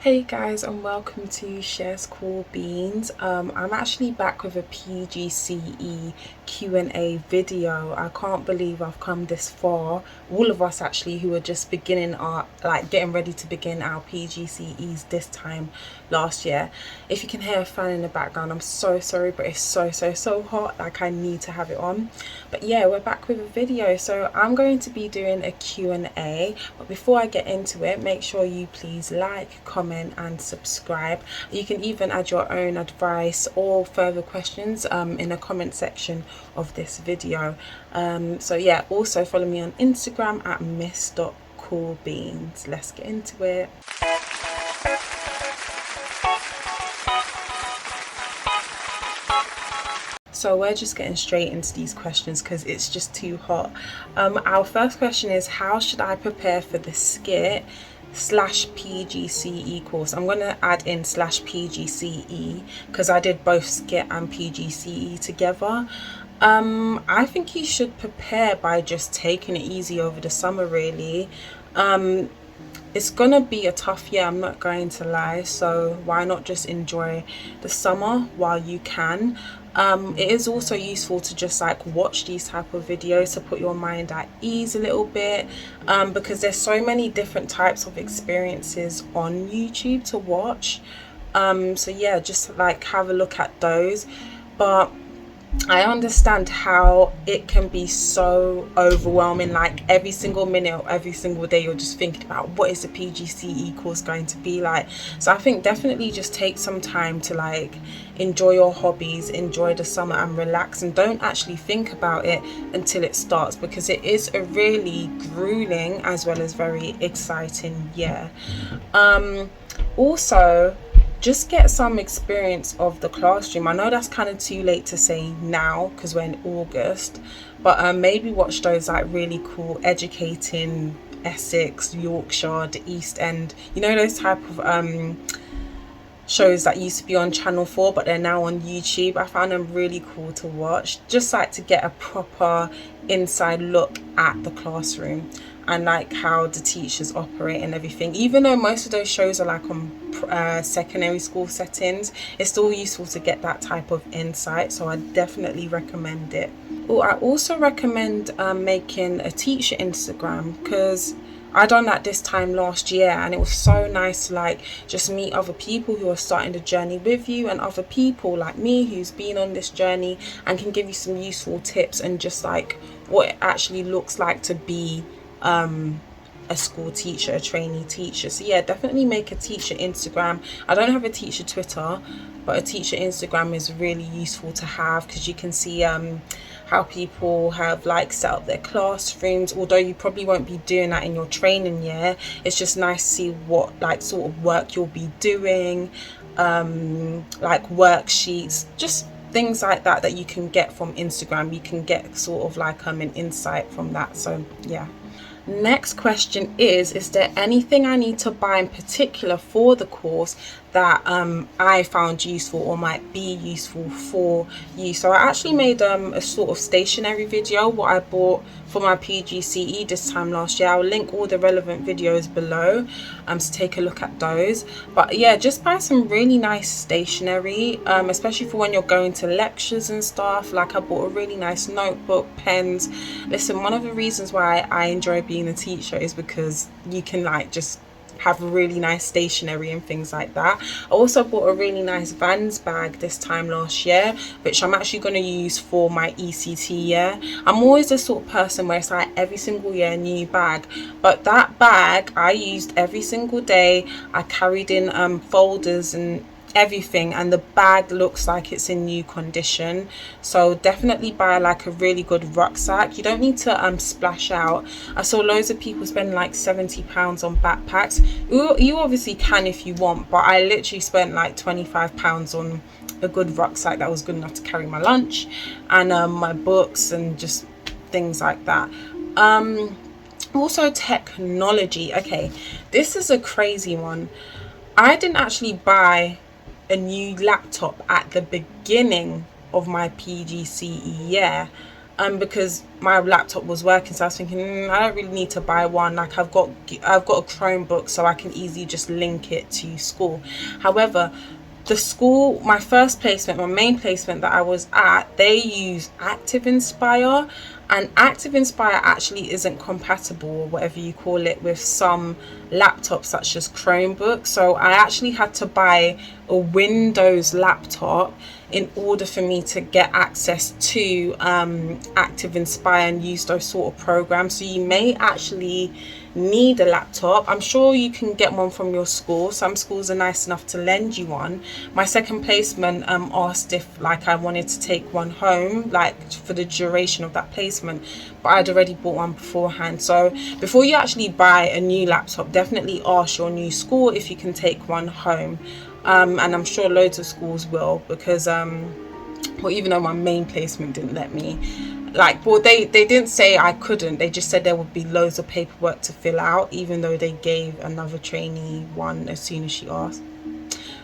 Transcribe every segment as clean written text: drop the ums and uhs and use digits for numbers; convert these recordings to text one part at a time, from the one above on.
Hey guys, and welcome to Shares Cool Beans. I'm actually back with a PGCE Q&A video. I can't believe I've come this far. All of us actually who are just beginning getting ready to begin our PGCEs this time last year. If you can hear a fan in the background, I'm so sorry, but it's so hot, like I need to have it on. But yeah, we're back with a video. So I'm going to be doing a Q&A, but before I get into it, make sure you please like, comment and subscribe. You can even add your own advice or further questions in the comment section of this video. So yeah, also follow me on Instagram at miss.coolbeans. Let's get into it. So we're just getting straight into these questions because it's just too hot. Our first question is, how should I prepare for the scitt / PGCE course? I'm going to add in / PGCE because I did both scitt and PGCE together. I think you should prepare by just taking it easy over the summer, really. It's gonna be a tough year, I'm not going to lie, so why not just enjoy the summer while you can. It is also useful to just watch these type of videos to put your mind at ease a little bit, because there's so many different types of experiences on YouTube to watch. So yeah, just have a look at those. But I understand how it can be so overwhelming, every single minute or every single day you're just thinking about what is the PGCE course going to be like. So I think definitely just take some time to enjoy your hobbies, enjoy the summer and relax, and don't actually think about it until it starts, because it is a really grueling as well as very exciting year. Also, just get some experience of the classroom. I know that's kind of too late to say now because we're in August, but maybe watch those really cool Educating Essex, Yorkshire, the East End, those type of shows that used to be on Channel 4 but they're now on YouTube. I found them really cool to watch, just to get a proper inside look at the classroom and how the teachers operate and everything. Even though most of those shows are on secondary school settings, it's still useful to get that type of insight, so I definitely recommend it. I also recommend making a teacher Instagram, because I done that this time last year and it was so nice to just meet other people who are starting the journey with you, and other people like me who's been on this journey and can give you some useful tips and just what it actually looks like to be a school teacher, a trainee teacher. So yeah, definitely make a teacher Instagram. I don't have a teacher Twitter, but a teacher Instagram is really useful to have, because you can see how people have set up their classrooms. Although you probably won't be doing that in your training year, it's just nice to see what sort of work you'll be doing, worksheets, just things like that that you can get from Instagram. You can get sort of an insight from that. So yeah. Next question is there anything I need to buy in particular for the course that I found useful or might be useful for you? So I actually made a sort of stationery video, what I bought for my PGCE this time last year. I'll link all the relevant videos below to take a look at those. But yeah, just buy some really nice stationery, especially for when you're going to lectures and stuff. I bought a really nice notebook, pens. Listen, one of the reasons why I enjoy being a teacher is because you can just have really nice stationery and things like that. I also bought a really nice Vans bag this time last year, which I'm actually going to use for my ECT year. I'm always the sort of person where it's every single year a new bag, but that bag I used every single day. I carried in folders and everything, and the bag looks like it's in new condition. So definitely buy a really good rucksack. You don't need to splash out. I saw loads of people spend £70 on backpacks. You obviously can if you want, but I literally spent £25 on a good rucksack that was good enough to carry my lunch and my books and just things like that. Also technology. Okay, this is a crazy one. I didn't actually buy a new laptop at the beginning of my PGCE year. because my laptop was working. So I was thinking, I don't really need to buy one. Like I've got a Chromebook, so I can easily just link it to school. However, the school, my first placement, my main placement that I was at, they use Active Inspire, and Active Inspire actually isn't compatible, or whatever you call it, with some laptops such as Chromebook. So I actually had to buy a Windows laptop in order for me to get access to Active Inspire and use those sort of programs. So you may actually need a laptop. I'm sure you can get one from your school. Some schools are nice enough to lend you one. My second placement asked if like I wanted to take one home, like for the duration of that placement, but I'd already bought one beforehand. So before you actually buy a new laptop, definitely ask your new school if you can take one home. And I'm sure loads of schools will, because well, even though my main placement didn't let me, like, well, they didn't say I couldn't, they just said there would be loads of paperwork to fill out, even though they gave another trainee one as soon as she asked.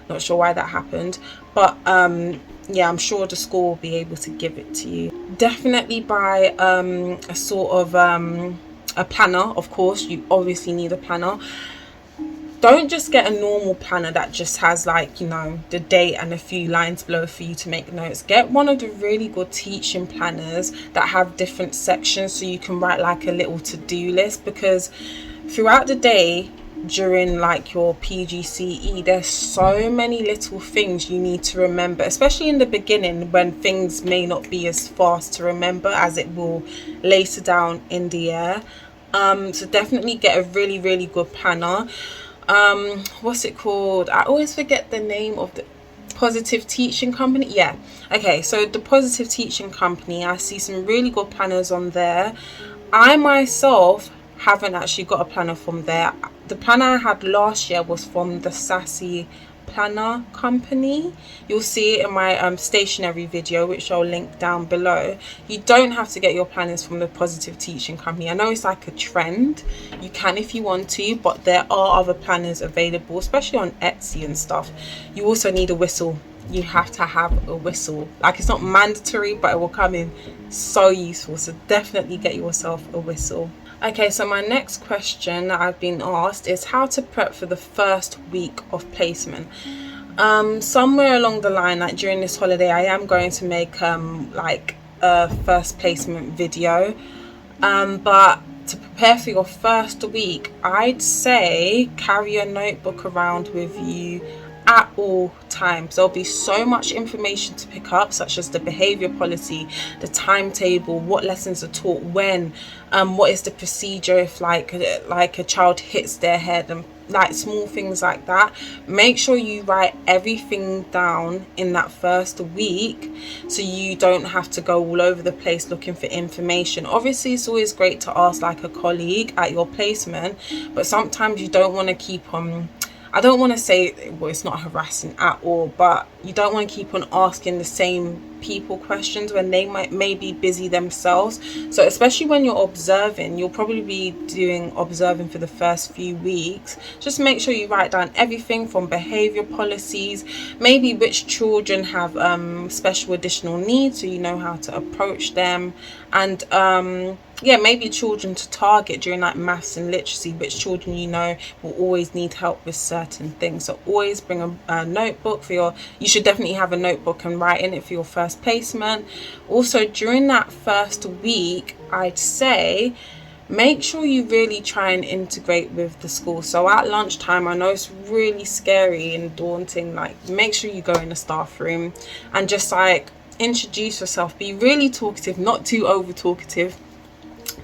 Not sure why that happened, but yeah, I'm sure the school will be able to give it to you. Definitely buy a sort of a planner. Of course, you obviously need a planner. Don't just get a normal planner that just has, like, you know, the date and a few lines below for you to make notes. Get one of the really good teaching planners that have different sections, so you can write like a little to-do list, because throughout the day during like your PGCE, there's so many little things you need to remember, especially in the beginning when things may not be as fast to remember as it will later down in the year. So definitely get a really, really good planner. What's it called? I always forget the name of the Positive Teaching Company. Yeah, okay, so the Positive Teaching Company, I see some really good planners on there. I myself haven't actually got a planner from there. The planner I had last year was from the Sassy Planner Company. You'll see it in my stationery video, which I'll link down below. You don't have to get your planners from the Positive Teaching Company. I know it's like a trend, you can if you want to, but there are other planners available, especially on Etsy and stuff. You also need a whistle. You have to have a whistle. Like, it's not mandatory, but it will come in so useful, so definitely get yourself a whistle. Okay, so my next question that I've been asked is how to prep for the first week of placement. Somewhere along the line, like during this holiday, I am going to make like a first placement video. But to prepare for your first week, I'd say carry a notebook around with you at all times. There'll be so much information to pick up, such as the behavior policy, the timetable, what lessons are taught when, what is the procedure if like a child hits their head, and like small things like that. Make sure you write everything down in that first week, so you don't have to go all over the place looking for information. Obviously, it's always great to ask like a colleague at your placement, but sometimes you don't want to keep on, I don't want to say, well, it's not harassing at all, but you don't want to keep on asking the same people questions when they may be busy themselves. So especially when you're observing, you'll probably be observing for the first few weeks. Just make sure you write down everything from behavior policies, maybe which children have special additional needs, so you know how to approach them, and yeah, maybe children to target during like maths and literacy, which children you know will always need help with certain things. So always bring a notebook for you should definitely have a notebook and write in it for your first placement. Also, during that first week, I'd say make sure you really try and integrate with the school. So at lunchtime, I know it's really scary and daunting, like make sure you go in the staff room and just like introduce yourself, be really talkative, not too over talkative,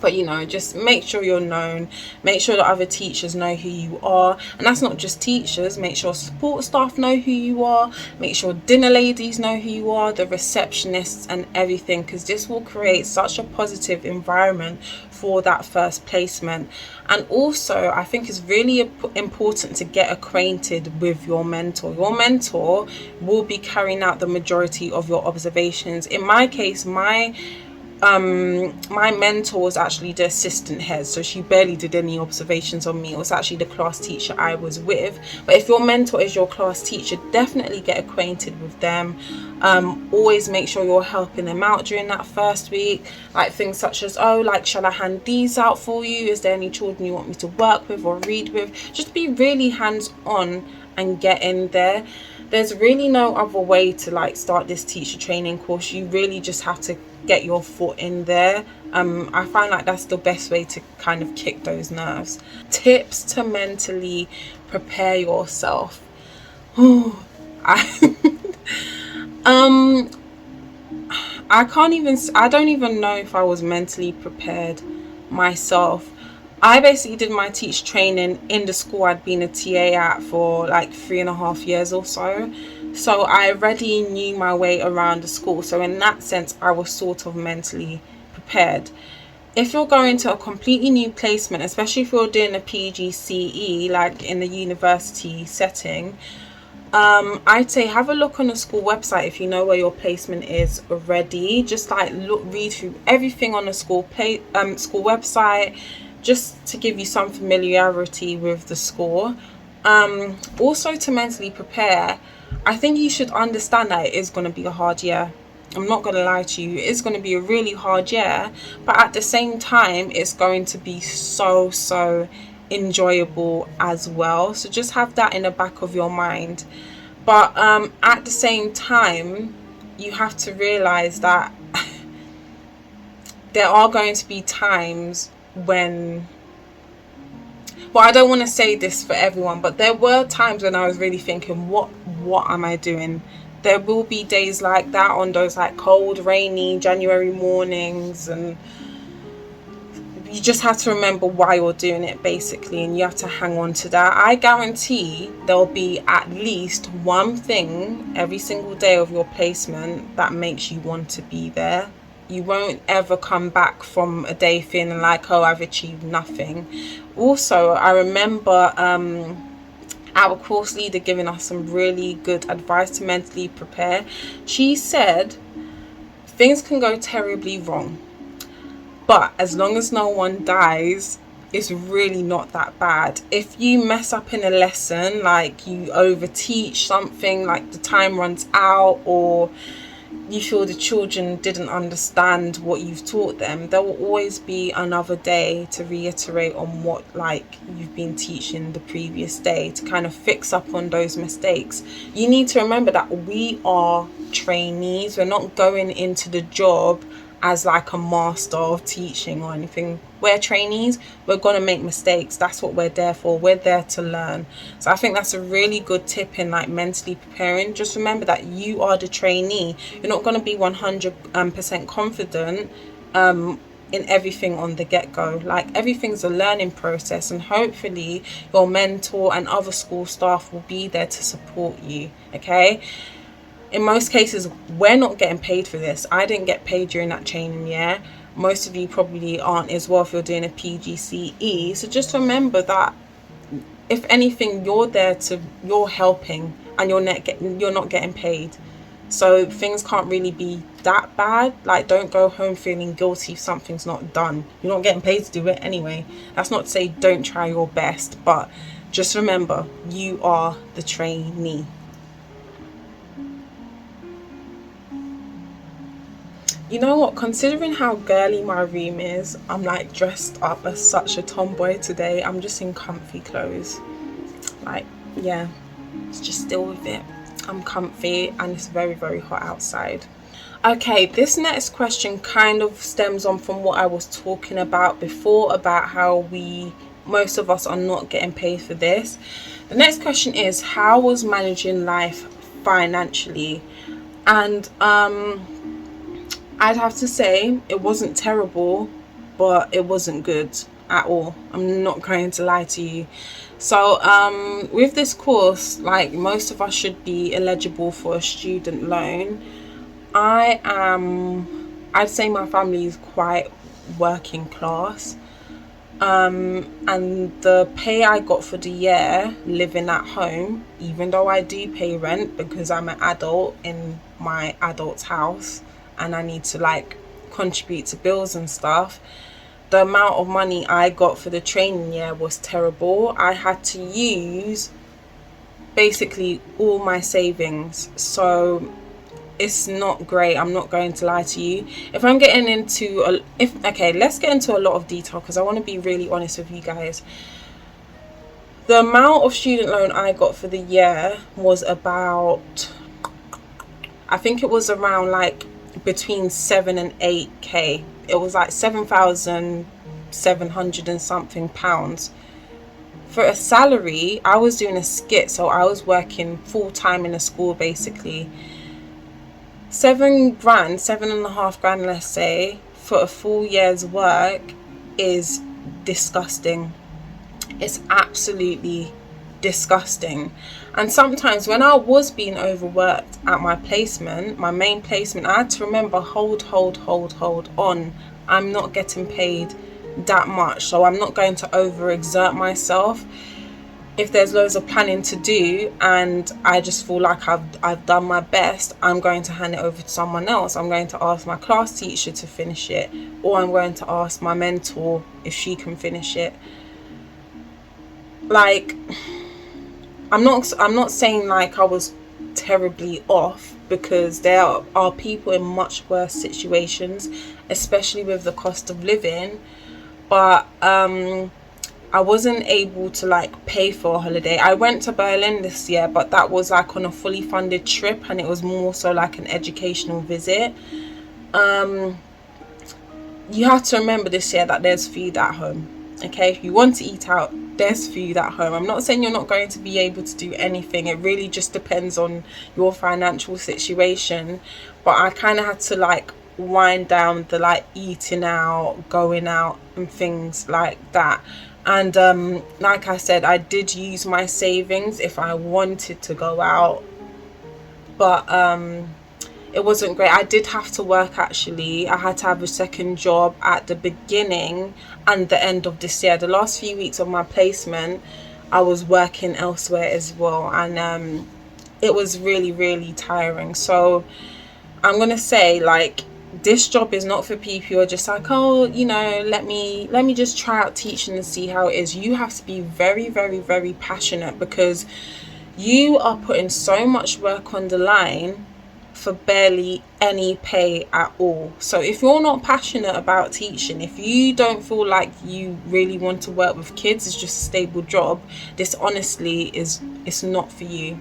but you know, just make sure you're known, make sure that other teachers know who you are. And that's not just teachers, make sure support staff know who you are, make sure dinner ladies know who you are, the receptionists and everything, because this will create such a positive environment for that first placement. And also, I think it's really important to get acquainted with your mentor. Your mentor will be carrying out the majority of your observations. In my case, my my mentor was actually the assistant head, so she barely did any observations on me. It was actually the class teacher I was with. But if your mentor is your class teacher, definitely get acquainted with them. Always make sure you're helping them out during that first week, like things such as, oh, like, shall I hand these out for you? Is there any children you want me to work with or read with? Just be really hands-on and get in there. There's really no other way to like start this teacher training course. You really just have to get your foot in there. I find like that's the best way to kind of kick those nerves. Tips to mentally prepare yourself. I don't even know if I was mentally prepared myself. I basically did my teacher training in the school I'd been a TA at for like 3.5 years or so. So I already knew my way around the school. So in that sense, I was sort of mentally prepared. If you're going to a completely new placement, especially if you're doing a PGCE, like in the university setting, I'd say have a look on the school website if you know where your placement is already. Just like read through everything on the school website, just to give you some familiarity with the school. Also, to mentally prepare, I think you should understand that it is going to be a hard year. I'm not going to lie to you, it's going to be a really hard year, but at the same time it's going to be so enjoyable as well. So just have that in the back of your mind. But at the same time, you have to realize that there are going to be times when, well, I don't want to say this for everyone, but there were times when I was really thinking, what am I doing? There will be days like that on those like cold, rainy January mornings, and you just have to remember why you're doing it basically, and you have to hang on to that. I guarantee there'll be at least one thing every single day of your placement that makes you want to be there. You won't ever come back from a day feeling like, oh, I've achieved nothing. Also, I remember our course leader giving us some really good advice to mentally prepare. She said things can go terribly wrong, but as long as no one dies, it's really not that bad. If you mess up in a lesson, like you overteach something, like the time runs out, or you feel the children didn't understand what you've taught them, there will always be another day to reiterate on what like you've been teaching the previous day, to kind of fix up on those mistakes. You need to remember that we are trainees. We're not going into the job as like a master of teaching or anything. We're trainees. We're going to make mistakes. That's what we're there for. We're there to learn. So I think that's a really good tip in like mentally preparing. Just remember that you are the trainee. You're not going to be 100% confident in everything on the get-go. Like, everything's a learning process, and hopefully your mentor and other school staff will be there to support you. Okay, in most cases we're not getting paid for this. I didn't get paid during that training year. Most of you probably aren't as well if you're doing a PGCE. So just remember that if anything, you're helping, and you're not getting paid. So things can't really be that bad. Like, don't go home feeling guilty if something's not done. You're not getting paid to do it anyway. That's not to say don't try your best, but just remember, you are the trainee. You know what, considering how girly my room is, I'm like dressed up as such a tomboy today. I'm just in comfy clothes. Like, yeah, just deal with it. I'm comfy and it's very hot outside. Okay, this next question kind of stems on from what I was talking about before, about how most of us are not getting paid for this. The next question is, how was managing life financially? And I'd have to say it wasn't terrible, but it wasn't good at all. I'm not going to lie to you. So with this course, like, most of us should be eligible for a student loan. I'd say my family is quite working class. And the pay I got for the year living at home, even though I do pay rent because I'm an adult in my adult's house, and I need to like contribute to bills and stuff, the amount of money I got for the training year was terrible. I had to use basically all my savings, so it's not great. I'm not going to lie to you. If I'm getting into let's get into a lot of detail, because I want to be really honest with you guys. The amount of student loan I got for the year was about, I think it was around like between 7 and 8k. It was like 7,700 and something pounds. For a salary, I was doing a skit, so I was working full time in a school basically. 7 grand, 7.5 grand, let's say, for a full year's work is disgusting. It's absolutely disgusting. And sometimes when I was being overworked at my placement, my main placement, I had to remember, hold on. I'm not getting paid that much, so I'm not going to overexert myself. If there's loads of planning to do and I just feel like I've done my best, I'm going to hand it over to someone else. I'm going to ask my class teacher to finish it, or I'm going to ask my mentor if she can finish it. Like, I'm not saying like I was terribly off, because there are people in much worse situations, especially with the cost of living. But I wasn't able to like pay for a holiday. I went to Berlin this year, but that was like on a fully funded trip, and it was more so like an educational visit. You have to remember this year that there's food at home. Okay, if you want to eat out, there's food at home. I'm not saying you're not going to be able to do anything. It really just depends on your financial situation. But I kind of had to like wind down the like eating out, going out and things like that. And like I said, I did use my savings if I wanted to go out, but it wasn't great. I did have to work actually. I had to have a second job at the beginning and the end of this year. The last few weeks of my placement, I was working elsewhere as well, and it was really, really tiring. So I'm gonna say, like, this job is not for people who are just like, oh, you know, let me just try out teaching and see how it is. You have to be very, very, very passionate, because you are putting so much work on the line for barely any pay at all. So if you're not passionate about teaching, if you don't feel like you really want to work with kids, it's just a stable job, this honestly it's not for you.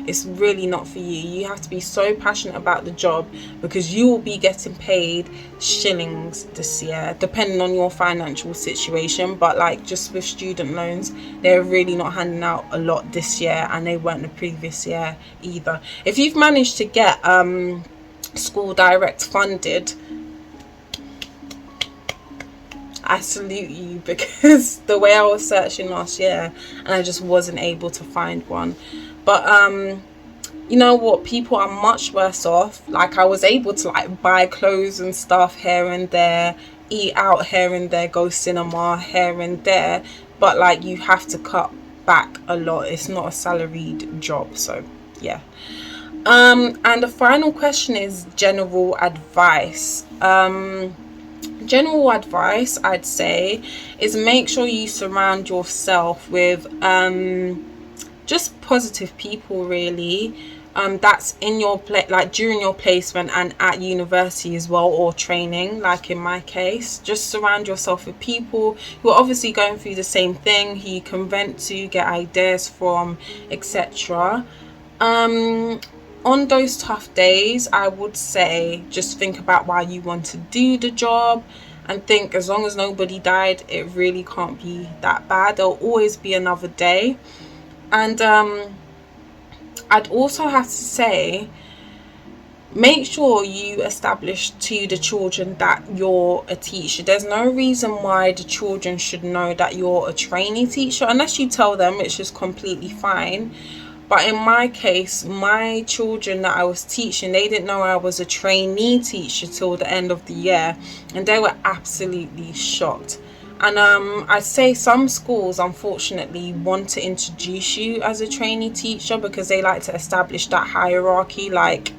It's really not for you. You have to be so passionate about the job, because you will be getting paid shillings this year, depending on your financial situation. But like, just with student loans, they're really not handing out a lot this year, and they weren't the previous year either. If you've managed to get school direct funded, I salute you, because the way I was searching last year and I just wasn't able to find one. But you know what, people are much worse off. Like, I was able to like buy clothes and stuff here and there, eat out here and there, go cinema here and there, but like, you have to cut back a lot. It's not a salaried job. So yeah. And the final question is general advice. General advice, I'd say, is make sure you surround yourself with just positive people, really. That's in your like during your placement and at university as well, or training, like in my case. Just surround yourself with people who are obviously going through the same thing, who you can vent to, get ideas from, etc. On those tough days, I would say just think about why you want to do the job, and think, as long as nobody died, it really can't be that bad. There'll always be another day. And I'd also have to say, make sure you establish to the children that you're a teacher. There's no reason why the children should know that you're a trainee teacher, unless you tell them, which is completely fine. But in my case, my children that I was teaching, they didn't know I was a trainee teacher till the end of the year, and they were absolutely shocked. And I'd say some schools, unfortunately, want to introduce you as a trainee teacher, because they like to establish that hierarchy, like,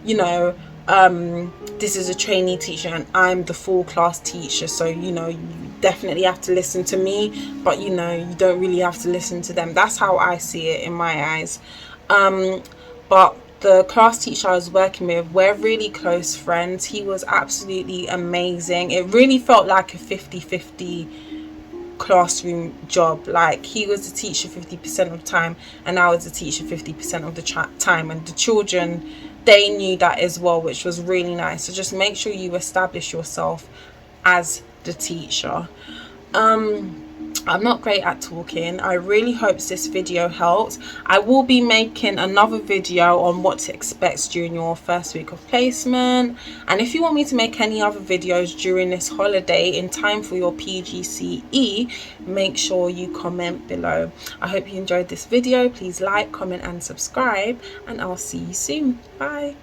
you know, this is a trainee teacher and I'm the full class teacher, so you know, you definitely have to listen to me, but you know, you don't really have to listen to them. That's how I see it in my eyes. But the class teacher I was working with, we're really close friends. He was absolutely amazing. It really felt like a 50-50 classroom job. Like, he was the teacher 50% of the time and I was the teacher 50% of the time, and the children, they knew that as well, which was really nice. So just make sure you establish yourself as the teacher. I'm not great at talking. I really hope this video helped. I will be making another video on what to expect during your first week of placement, and if you want me to make any other videos during this holiday in time for your PGCE, make sure you comment below. I hope you enjoyed this video. Please like, comment and subscribe, and I'll see you soon. Bye.